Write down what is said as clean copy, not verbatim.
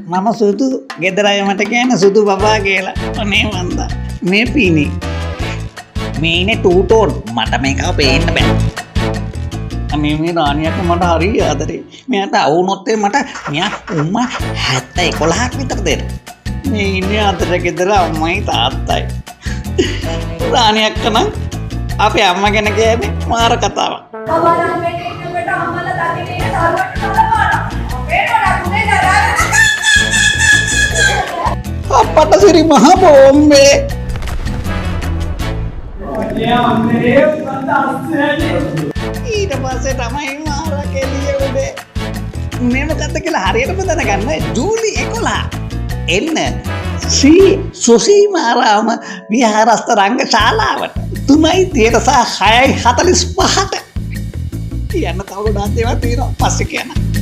මම සුදු ගෙදර අය මට කියන සුදු බබා කියලා. අනේ වන්දා. මේ පීනේ. මේ ඉන්නේ ටූටෝන්. මට මේකව පේන්න බෑ. අනේ මේ රාණියට මට හරි ආදරේ. මෙයාට අවුනොත් මට මෙයා උම්ම 70 11ක් විතර දෙන්න. මේ ඉන්නේ අතර ගෙදර අම්මයි තාත්තයි. රාණියක් නම් අපේ අම්මා ගැන කියන්නේ මාර කතාවක්. අපට සිරි මහ බෝම්බේ. ඊට පස්සේ තමයි මාර කෙලිය උඩේ. මේ මොකද්ද කියලා හරියටම දැනගන්න ජූලි 11 එන්න සුසීමාරාම විහාරස්ථ රංග ශාලාවට 3:30 සහ 6:45ට කියන්න තව ගොඩාක් දේවල් තියෙනවා පස්සේ කියන්න.